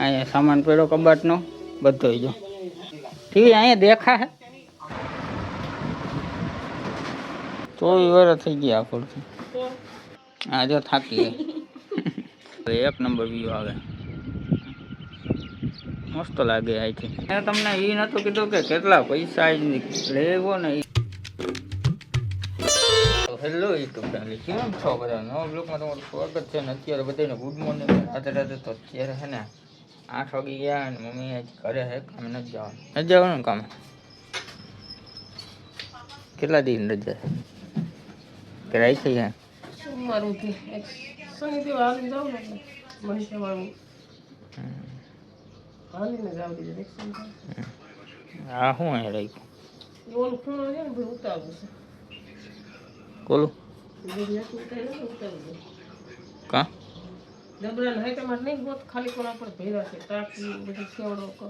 અહીંયા સામાન પડ્યો કબાટનો બધો જો ટીવી અહીંયા દેખા હે 24 વર્ષ થઈ ગયા આપણથી આ જો થાકી ગઈ એક નંબર વ્યૂ આવે મસ્ત લાગે અહીંથી મેં તમને એ નતું કીધું કે કેટલા પૈસા લેવો ને હેલો યુટ્યુબ ફેમિલી કેમ છો બધા નવા બ્લોગમાં તમારું સ્વાગત છે ને અત્યારે બધાને ગુડ મોર્નિંગ રાતે રાતે તો અત્યારે હે ને 8 વાગી ગયા અને મમ્મી આજ ઘરે હે કામે નથી જવાનું કામે કેટલા દિન રજા કે રહી છે યાર હા હું અહીં રાખ્યું કોલું કા દબરાને હે તમાર નહીં ગોત ખાલી કોના પર ભેરા છે ટાકી બધી સેવડો કરો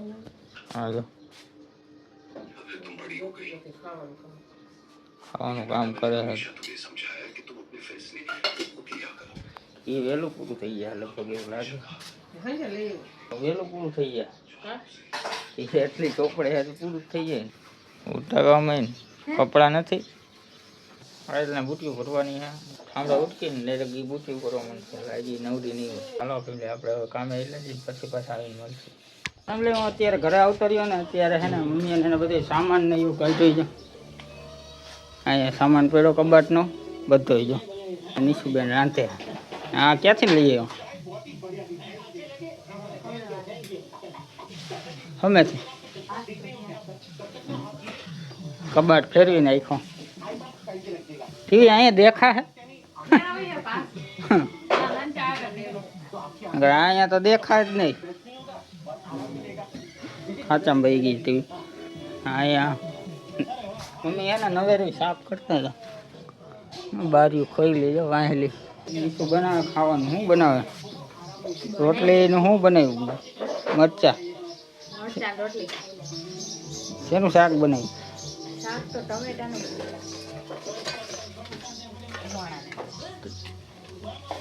હા જો ખાવાનું કામ કરે છે એ વહેલું પૂરું થઈ ગયા લગભગ એવું લાગે વહેલું પૂરું થઈ ગયા એ એટલી ચોપડે પૂરું થઈ જાય ઉઠાવવામાં કપડા નથી એટલે બુટીઓ ભરવાની હે ઠામડા ઉઠકીને ડાયરેક્ટ એ બુટીઓ કરવા મળશે હજી નવરી નહીં હોય ચાલો એટલે આપણે હવે કામે એટલે પછી પાછા આવીને મળશે એટલે હું અત્યારે ઘરે આવતો રહ્યો ને અત્યારે હે ને મમ્મી એને બધું સામાન ને એવું કાઢી જો અહીંયા સામાન પડ્યો કબાટનો બધો જો નિશુબેન રાંધે હા ક્યાંથી લઈ આવ્યો હમેથી કબાટ ફેરવી નાખ્યો ટીવી અહીંયા દેખા હે અહીંયા તો દેખાય જ નહીં ખાચામાં ભાઈ ગઈ ટીવી અહીંયા મમ્મી એને નવેરી સાફ કરતા હતા બારીઓ ખોઈ લેજો વાહેલી શું બનાવે ખાવાનું શું બનાવે રોટલીનું શું બનાવ્યું મરચા શેનું શાક બનાવ્યું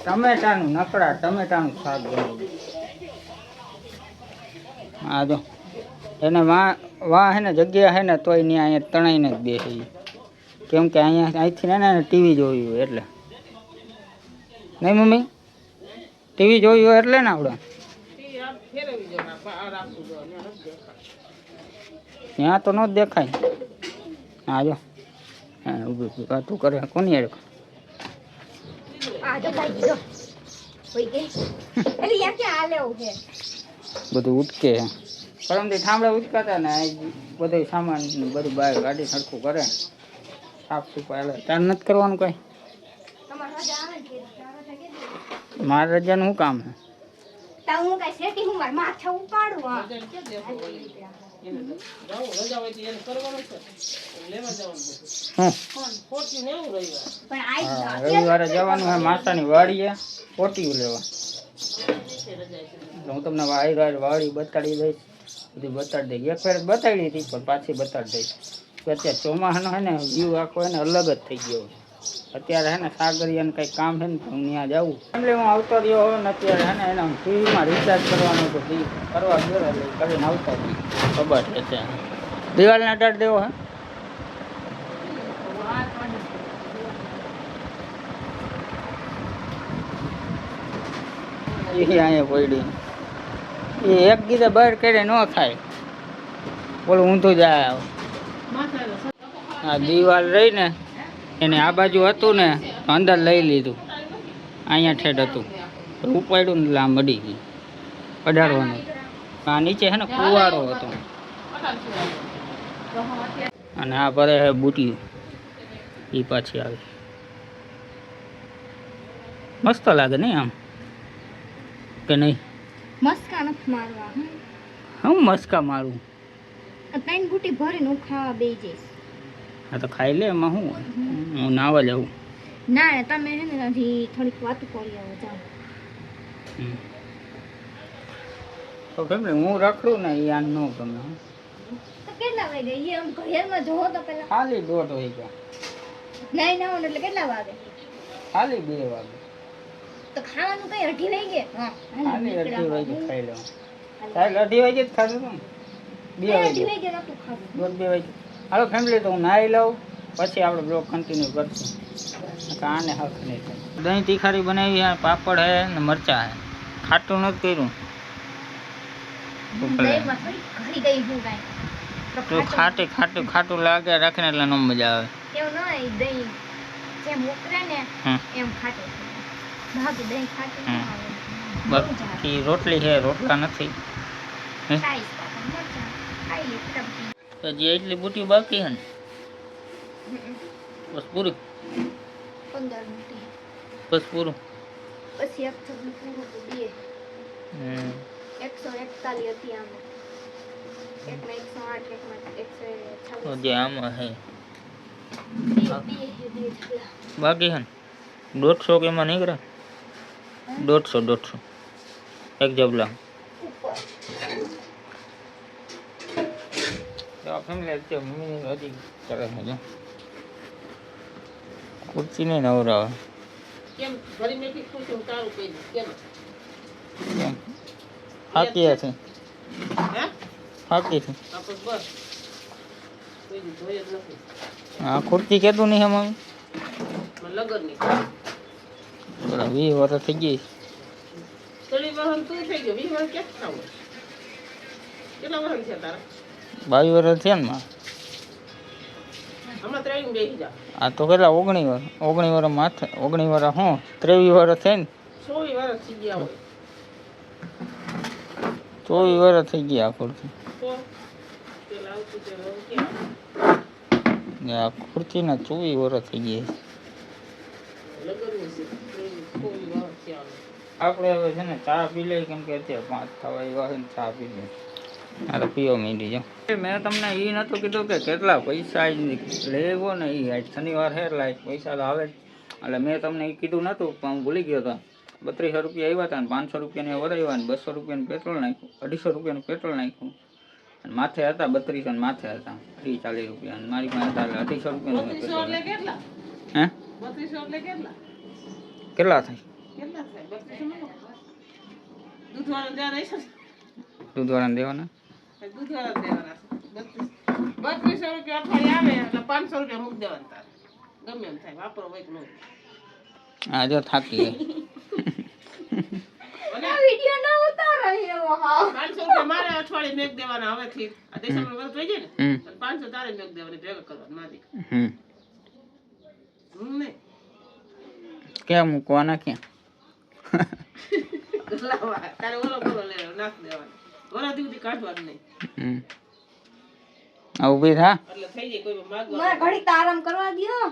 ટમેટાનું નકડા ટમેટાનું શાક બનાવ્યું હા જો એને વાહ હે ને જગ્યા હે ને તોય ત્યાં અહીંયા તણાઈને જ બેસી કેમ કે અહીંયા અહીંથી ને ટીવી જોયું હોય એટલે નહીં મમ્મી ટીવી જોયું હોય એટલે ને આપણે ત્યાં તો ન જ દેખાય હા જો હા ઊભી વાતું કરે કોની યાર બધું ઉટકે પરમથી ઠામડા ઉટકાતા ને બધું સામાન બધું બહાર ગાડી સરખું કરે સાફ સુફાઈ તાર નથી કરવાનું કઈ મારા રજાનું શું કામ રવિવારે જવાનું હે માતાની વાડીએ પોટીયું લેવા હું તમને વાડી બતાડી દઈશ બધી બતાડી દઈશ એક ફેર બતાડી હતી પણ પાછી બતાડી દઈશ અત્યારે ચોમાસાનો હે ને વ્યૂ આખો એને અલગ જ થઈ ગયો અત્યારે હે ને સાગરિયાને કંઈક કામ છે ને હું ત્યાં જાઉં એટલે હું આવતો રહ્યો હવે ને અત્યારે હે ને એના ટીવીમાં રિચાર્જ કરવાનું તો કરવા ગયો એટલે કરીને આવતો ખબર છે દિવાળીને અડાડ દેવો હે એ અહીંયા પડી એ એક ગીતે બહાર કરે ન થાય બોલું ઊંધું જાય આ દિવાલ રહી ને એને આ બાજુ હતું ને અંદર લઈ લીધું અહીંયા ઠેઠ હતું ઉપાડ્યું ને લાં મળી ગઈ અડાડવાનું આ નીચે છે ને કુવાડો હતો અને આ ભરે હે બુટીયું એ પાછી આવી મસ્ત લાગે નહીં આમ કે નહીં મસ્કા નથી મારવા હું મસ્કા મારું ત્રણ બુટી ભરીને હું ખાવા બેસી જઈશ હા તો ખાઈ લે એમાં હું હું નાવા જાઉં ના તમે છે ને હજી થોડીક વાતો કરી આવો જાઓ તો ગમે હું રખડું ને એ આન ન ગમે તો કેટલા વાગે એ આમ ઘડિયાળમાં જોવો તો પેલા ખાલી 1:30 વાગ્યા નહીં ના એટલે કેટલા વાગે ખાલી 2 વાગે તો ખાવાનું કઈ 2:30 વાગે હા ખાલી 2:30 વાગે ખાઈ લઉં કાલ 2:30 વાગે જ ખાધું હતું ને 2 વાગે ધીમે ધીમે નતું ખાધું. 2 વાગે. હાલો ફેમિલી, તો હું નાહી લઉં પછી આપણે બ્લોગ કન્ટિન્યુ કરશું. આને હક નહીં થાય. દહીં તીખારી બનાવી છે, પાપડ હે ને મરચા હે. ખાટું નથી કર્યું. દહીંમાં થોડી ઘડી દહીં હું કાંઈ. તો ખાટું ખાટું લાગે રાખીને એટલે ન મજા આવે. એવું ન હોય, દહીં જેમ ઉકળે ને હમ. એમ ખાટું થાય. બાકી દહીં ખાટું ન આવે. બાકી રોટલી છે, રોટલા નથી. ખાઈશ પાપડ મરચાં. ખાઈ લે ફટાફટ. તો જે એટલી બુટી બાકી છે ને બસ પૂરું. 15 મિનિટ બસ પૂરું. પછી એક થતું પૂરું તો બે. 141 હતી આમાં. એકમાં 108, એકમાં 126. તો જે આમાં છે બે થયા. બાકી છે ને 150 કે એમાં નીકળે. 150 એક જબલા. ઉપર ફેમિલી મમ્મી હજી કરે છે જો ખુરશી નહીં નવરાવે. કેમ ઘરી મેથી ખુશ હું તારું કહી દઉં કેમ કેમ હાકી છે, હે હાકી છે. આપણે બસ કોઈ દી જોઈએ જ નથી. હા ખુરશી કહેતું નહીં મમ્મી. મને લગનની બરાબર 20 વર્ષ થઈ ગઈ. થોડી વહન તું થઈ ગયો 20 વર્ષ ક્યાં ખાવું? કેટલા વર્ષ છે તારા? 22 વર્ષ છે ને માં. હમણાં ત્રણ બેસી જા. આ તો કેટલા 19 વર્ષ માથે 19 વર્ષ હું 23 વર્ષ થઈ ને 24 વર્ષ થઈ ગયા હોય 24 વર્ષ થઈ ગયા આ ખુરશી. તો પેલા આવતું તે હવે ક્યાં આ ખુરશીના 24 વર્ષ થઈ ગયા. લગનની છે 24 વર્ષ થયા. આપણે હવે છે ને ચા પી લઈએ કેમ કે અત્યારે 5 થવા આવ્યા છે ને ચા પી લઈએ. આ તો પીવો મીંડી જો. મેં તમને એ નહોતું કીધું કે કેટલા પૈસા લેવો ને એ આજ શનિવાર છે એટલે પૈસા તો આવે જ. એટલે મેં તમને એ કીધું નહોતું પણ હું ભૂલી ગયો હતો. 3200 રૂપિયા આવ્યા હતા ને 500 રૂપિયાને વરાવ્યા ને 200 રૂપિયાનું પેટ્રોલ નાખ્યું, 250 રૂપિયાનું પેટ્રોલ નાખ્યું અને માથે હતા 3200 ને માથે હતા 30-40 રૂપિયા અને મારી પાસે હતા એટલે 250 રૂપિયાનું 3200 પેટ્રોલ. એટલે કેટલા? હે 3200 એટલે કેટલા? કેટલા થાય? કેટલા થાય 3200 દૂધવાળા ત્યાં રહેશે દૂધવાળાને દેવાના? દૂધવાળા દેવાના 3200 રૂપિયા અઠવાડિયે આવે એટલે 500 રૂપિયા મૂકી દેવાના તારે. ગમે એમ થાય વાપરો હોય કે ન હોય. હા જો થાકી ગઈ. અને આ વિડિયો ન ઉતારો એવો હાવ. 500 રૂપિયા મારે અઠવાડિયે મેક દેવાના હવેથી. આ ડિસેમ્બર વર્ષ થઈ જાય ને હમ એટલે 500 તારે મેક દેવાના ભેગા કરવાના મારી. હમ નહીં ક્યાં મૂકવાના ક્યાં? લાવા તારે ઓલો બોલો લે નાખ દેવાનો. વરા દીધી કાઢવાનું નહીં. હમ આ ઊભી થા. એટલે થઈ જાય કોઈ માગવા મારે ઘડીક તો આરામ કરવા દ્યો.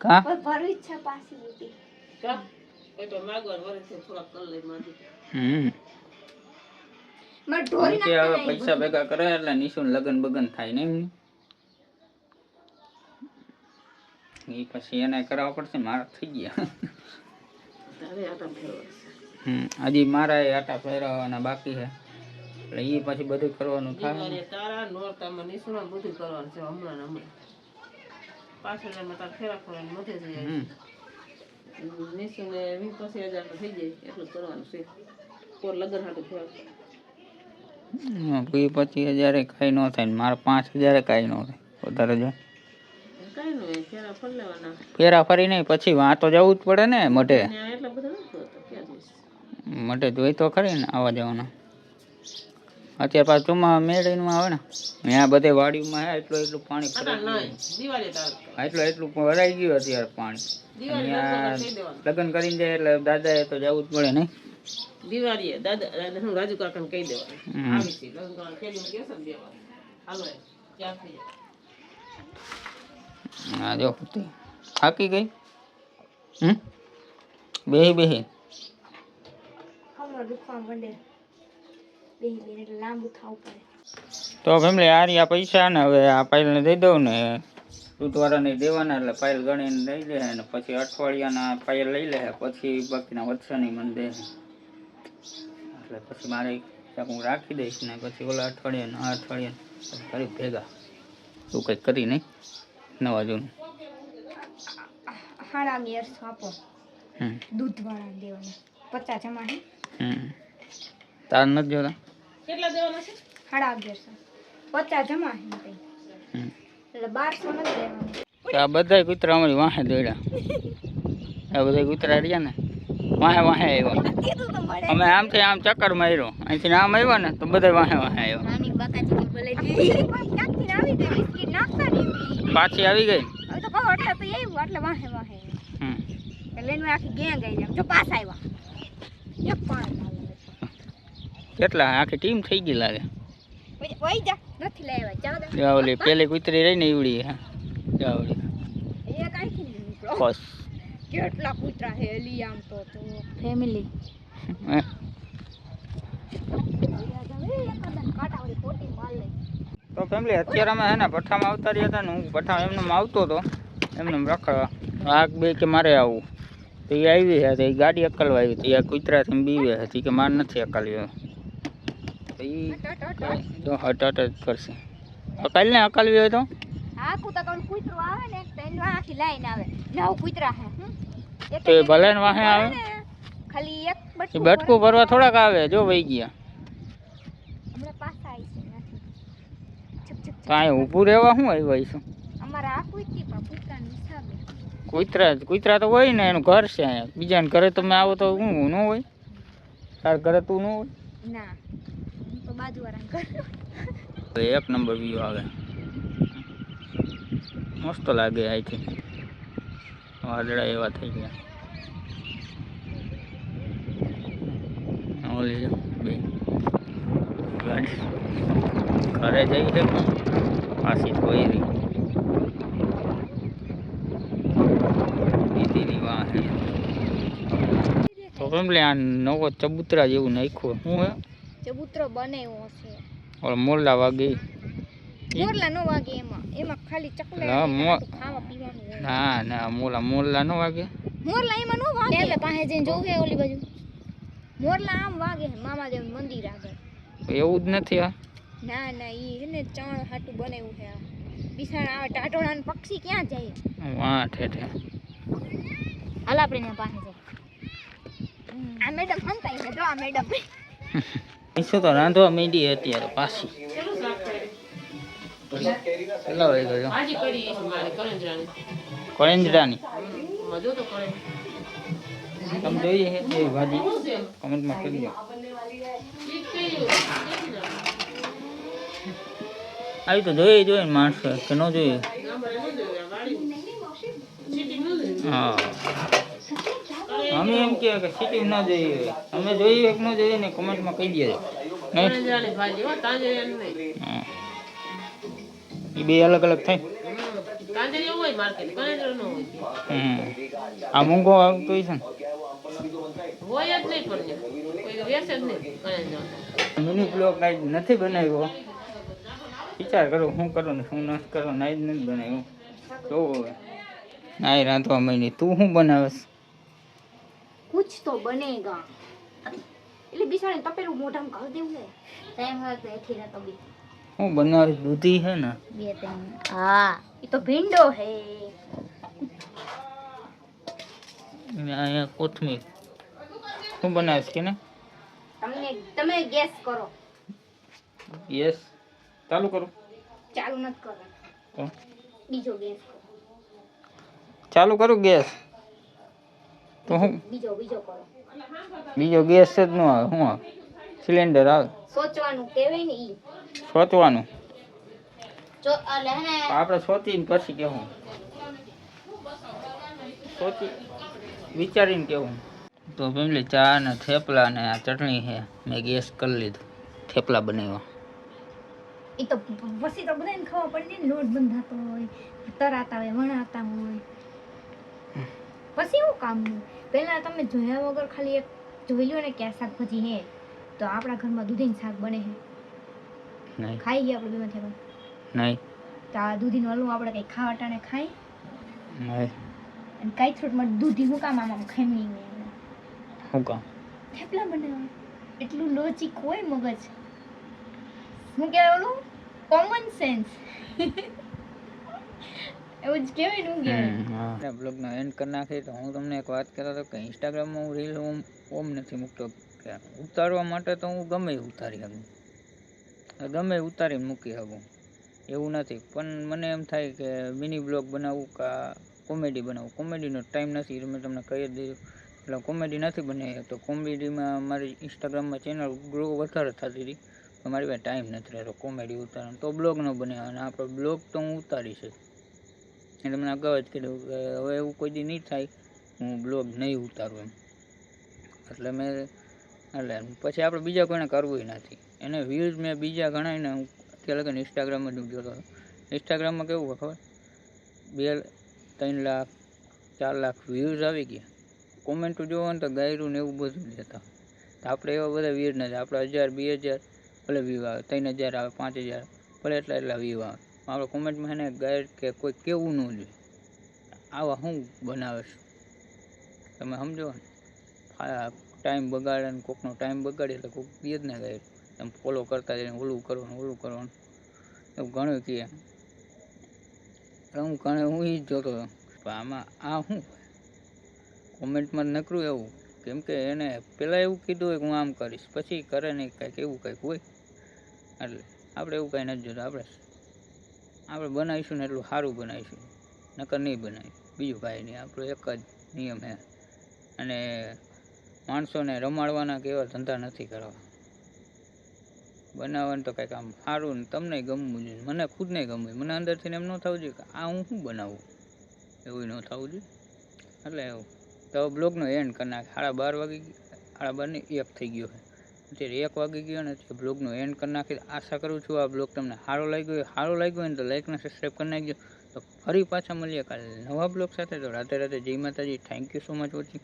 કા કોઈ ભરવી જ છે પાછી બુટી. કા કોઈ તો માગવા વરસે થોડા કર લે મારી. હમ મારે ઢોરી કે હવે નાખતા પૈસા ભેગા કરે એટલે નિશુન લગન બગન થાય ને એમ. એ પછી એને કરાવવા પડશે. મારા થઈ ગયા. તારે આટા ફેરવા હજી મારા એ આટા ફેરવવાના બાકી છે એટલે એ પછી બધું કરવાનું થાય. દિવાળી તારા નોરતામાં નિશુણા બધું કરવાનું છે હમણાં ને હમણાં. પાછળ એમાં તાર ફેરા ફરવાની મધે થઈ જાય. નિશુને 20-25 હજાર તો થઈ જાય એટલું કરવાનું છે. કોર લગન હાટું ફેરા 20-25 હજાર કઈ ન થાય ને મારા 5000 કઈ ન થાય વધારે જો. કઈ નું હોય ફેરા ફર લેવાના. ફેરા ફરી નહીં પછી વાં તો જવું જ પડે ને મઢે. ત્યાં એટલા બધા નથી હોતા ક્યાં જઈશ. મઢે જોઈ તો ખરી ને આવવા જવાના. અત્યારે પાછું ચોમા મેળીનું આવે ને ત્યાં બધે વાડીમાં હે એટલું પાણી આટા નહીં દિવાળી તાર એટલું ભરાઈ ગયું અત્યારે પાણી. દિવાળી ત્યાં થઈ દેવાનું. લગ્ન કરીને જાય એટલે દાદાએ તો જવું જ પડે નહીં. દિવાળીએ દાદા અને હું રાજુ કાકાને કહી દેવાનું હમ. આવી છે લગ્ન કરવાનું પેલું કેસ જ દેવાનું હાલો એ ક્યાં થઈ જાય. હા જો થાકી ગઈ. બેહી હમણાં દુખવા માંડે. બે મિનિટ લાંબુ થવું પડે. તો ફેમિલી આ રહ્યા પૈસા ને હવે આ પાયલને દઈ દઉં ને દૂધવાળાને દેવાના એટલે પાયલ ગણીને દઈ દે ને પછી અઠવાડિયાના પાયલ લઈ લે પછી બાકીના વધશે મને દે એટલે પછી મારે હું રાખી દઈશ ને પછી ઓલા અઠવાડિયાના આ અઠવાડિયાના કરી ભેગા તું કંઈક કરી નહીં નવા જૂનું. હાડા મેર આપો દૂધ વાળા દેવાના 50 જમા હે. તાર નથી જોતા કેટલા દેવાના છે? 1150 50 જમા હે કઈ હમ. એટલે 1200 નથી દેવાનું. તો આ બધા કૂતરા અમારી વાહે દોડ્યા. આ બધા કૂતરા રહ્યા ને વાહે વાહે આવ્યા. કીધું તો મળે. અમે આમથી આમ ચક્કર માર્યો, અહીંથી આમ આવ્યા ને તો બધા વાહે વાહે આવ્યા. નાની બકાજી કે બોલે જી ક્યાંથી આવી ગઈ બિસ્કિટ નાખતા નહીં. પાછી આવી ગઈ. હવે તો કહો એટલે તો આવ્યું એટલે વાહે વાહે હમ. લઈને આખી ગેંગ ગઈ એમ જો પાસ આવ્યા એક પણ કેટલા આખી ટીમ થઈ ગઈ લાગે. ઓય જા નથી લેવા જાવ દે જા ઓલી પેલી કૂતરી રહી ને ઈવડી. હા જા ઓલી એ કાઈ થી નીકળો બસ. કેટલા કૂતરા હે લી આમ તો ફેમિલી હે. તો ફેમિલી અત્યારે અમે હે ને પઠામાં આવતા રહ્યા હતા ને હું પઠામ એમને આવતો હતો એમને રખડવા. આગ બે કે મારે આવવું તો એ આવી છે તો એ ગાડી અકલવા આવી તો એ કૂતરાથી બીવે હતી કે મારે નથી અકલવી. તો એ જો હટ હટ જ કરશે. અકાલ ને અકલવી હોય તો આ કૂતરા કોણ કૂતરો આવે ને તો એનો આખી લાઈન આવે નવ કૂતરા હે તો એ ભલે ને વાહે આવે ખાલી એક એ બટકું ભરવા થોડાક આવે જો વહી ગયા. હમણાં પાછા આવી છે નથી છક છક કાંઈ ઊભું રહેવા શું આવ્યા છું. અમારા આ કૂતરી પણ કૂતરાની હિસાબે કૂતરા તો હોય ને એનું ઘર છે અહીંયા. બીજાને ઘરે તમે આવો તો હું ન હોય તાર ઘરે તું ન હોય. ના હું તો બાજુવાળાને કરું. એક નંબર વ્યૂ આવે મસ્ત લાગે અહીંથી. વાદળા એવા થઈ ગયા. ઓલી જો બે ગાડી ઘરે જઈ છે પાછી ધોઈ રહી દીદીની વાહે. તો ફેમિલી આ નવો ચબૂતરા જેવું નાખ્યું શું હે ચબૂતરો બનાવ્યો છે ઓલા મોરલા વાગી. મોરલા નો વાગે એમાં ખાલી ચકલા હા, ખાવા પીવાનું હોય. ના ના મોરલા નો વાગે. મોરલા એમાં નો વાગે એટલે પાસે જઈને જોવું હે ઓલી બાજુ મોરલા આમ વાગે મામાદેવ મંદિર આગળ. એવું જ નથી આ. ના ના ઈ હે ને ચણ હાટું બનાવ્યું છે આ બિસાણા આવે ટાટોળાનું પક્ષી ક્યાં જાય વાહ ઠેઠે હાલ આપણે ને પાસે જાય. આ મેડમ હંતાઈ છે જો આ મેડમ ઈસો તો રાંધવા માંડી અત્યારે પાછી. કેટલા વાગે ગયો ભાજી કરી છે મારી કરંજરાની. કોળંજરાની મજો તો કરે. તમે જોઈએ છે એ ભાજી શું છે? કમેન્ટમાં કરી દો. ઠીક કર્યું. આવી તો જોઈએ ને માણસો કે ન જોઈએ. અમારે ન જોયું, વાળી. સીટી ન જોયું. હા અમે એમ કહે કે સિટી ન જોઈએ અમે જોઈએ કે ન જોઈએ ને કમેન્ટમાં કહી દેજો. નહીં કરંજરાની ભાજી હો, તાંજરિયાની નહીં. હા. એ બે અલગ અલગ થાય. તાંજરિયા હોય માર્કેટ, કરંજરા ન હોય. આ મૂંગો આવતો હોય છે ને હોય જ નહીં પણ ત્યાં. કોઈ વેસે જ નહીં કરંજરા. મિની બ્લોગ કાંઈ નથી બનાવ્યો. વિચાર કરો શું કરો ને શું નથી કરો નાઈ જ નથી બનાવ્યું. તો નાઈ રાંધવા માંડી. તું શું બનાવેશ? कुछ तो बनेगा એટલે બિસાણે તપેલું મોઢામાં ઘાલ દેવું હે ટાઈમ હોય તો એથી ના તો બી શું બનાવે? દૂધી છે ને બે ત્રણ હા ઈ તો ભીંડો હે અને અહીંયા કોથમીર. શું બનાવેશ કે ને તમે ગેસ કરો યસ ચાલુ કરું ચાલુ નથી કરો તો બીજો ગેસ કરો ચાલુ કરું ગેસ તો હું બીજો કરો બીજો ગેસ જ ન આવે. શું આવે? સિલિન્ડર આવે. સોચવાનું કહેવાય ને ઈ સોચવાનું જો એટલે હે ને આપણે સોચીને પછી કેવું સોચી વિચારીને કેવું. તો ફેમિલી ચા ને થેપલા ને આ ચટણી છે મેં ગેસ કરી લીધું. થેપલા બનાવ્યા. ઈ તો પછી તો બધાને ખાવા પડે ને લોટ બંધાતો હોય તરાતા હોય વણાતા હોય પછી એવું કામનું પહેલા તમે જોયા વગર ખાલી એક જોઈ લો ને કે આ શાકભાજી હે તો આપણા ઘરમાં દૂધીનું શાક બને હે નહીં ખાઈ ગયા આપણે બેમાંથી પણ નહીં તો આ દૂધીનું હલવું આપણે કંઈ ખાવા ટાણે ખાઈ નહીં અને કાંઈ થ્રોટમાં દૂધી હું કામ આમાં ખેમની શું કામ થેપલા બનાવવા એટલું લોચિક હોય મગજ શું કહેવાય ઓલું કોમન સેન્સ એવું જ કહેવાય ને હું કહેવાય બ્લોગનો એન્ડ કરી નાખી તો હું તમને એક વાત કહેતો હતો કે ઇન્સ્ટાગ્રામમાં હું રીલ ઓમ નથી મૂકતો કે ઉતારવા માટે તો હું ગમે એ ઉતારી શકું ગમે ઉતારીને મૂકી શકું એવું નથી. પણ મને એમ થાય કે મિની બ્લોગ બનાવવું કાં કોમેડી બનાવવું. કોમેડીનો ટાઈમ નથી, મેં તમને કહી જ દીધું. એટલે કોમેડી નથી બને તો કોમેડીમાં મારી ઇન્સ્ટાગ્રામમાં ચેનલ ગ્રો વધારે થતી હતી, તો મારી પાસે ટાઈમ નથી રહેતો કોમેડી ઉતારવાનો, તો બ્લોગ ન બને. અને આપણો બ્લોગ તો હું ઉતારીશ જ. એટલે મને અગાઉ જ કીધું કે હવે એવું કોઈ દી નહીં થાય હું બ્લોગ નહીં ઉતારું એમ. એટલે પછી આપણે બીજા કોઈને કરવું નથી. એને વ્યૂઝ મેં બીજા ગણાયને હું અત્યારે લગન ઇન્સ્ટાગ્રામમાં જ જોતો હતો. ઇન્સ્ટાગ્રામમાં કેવું હોય ખબર, 2-3 લાખ 4 લાખ વ્યૂઝ આવી ગયા, કોમેન્ટો જોવો ને તો ગાયરું ને એવું બધું દેતા. તો આપણે એવા બધા વ્યૂઝ નથી. આપણે 1000-2000 ભલે વ્યૂ આવે, 3000 આવે, 5000 ભલે એટલા વ્યૂ આવે, આપણે કોમેન્ટમાં એને ગાયર કે કોઈ કેવું ન જોઈએ આવા શું બનાવે છે, તમે સમજો ને. ટાઈમ બગાડે ને કોકનો ટાઈમ બગાડે એટલે કોઈક કહે જ ને ગાયર તમે ફોલો કરતા જઈને ઓલું કરવાનું એવું ઘણું કહે. હું એ જ જોતો હતો. પણ આમાં આ શું કોમેન્ટમાં નકરું એવું, કેમ કે એને પહેલાં એવું કીધું હોય કે હું આમ કરીશ, પછી કરે નહીં કાંઈક એવું કંઈક હોય. એટલે આપણે એવું કાંઈ નથી જોતું. આપણે બનાવીશું ને એટલું સારું બનાવીશું, નકર નહીં બનાવી. બીજું કાંઈ નહીં, આપણો એક જ નિયમ છે. અને માણસોને રમાડવાના કે એવા ધંધા નથી કરવા. બનાવવાનું તો કંઈક આમ સારું ને તમને ગમવું જોઈએ, મને ખુદને ગમવું. મને અંદરથી એમ ન થવું જોઈએ કે આ હું શું બનાવું, એવું ન થવું જોઈએ. એટલે એવું તો બ્લોગનો એન્ડ કરી નાખે. 12:30 વાગી ગયા, 12:30 1 થઈ ગયો છે. અત્યારે 1 વાગી ગયો ને એટલે બ્લોગનો એન્ડ કરી નાખી. આશા કરું છું આ બ્લોગ તમને સારો લાગ્યો હોય ને તો લાઈક ને સબસ્ક્રાઈબ કરી નાખજો. તો ફરી પાછા મળીએ કાલે નવા બ્લોગ સાથે. તો રાધે રાધે, જય માતાજી, thank you so much watching.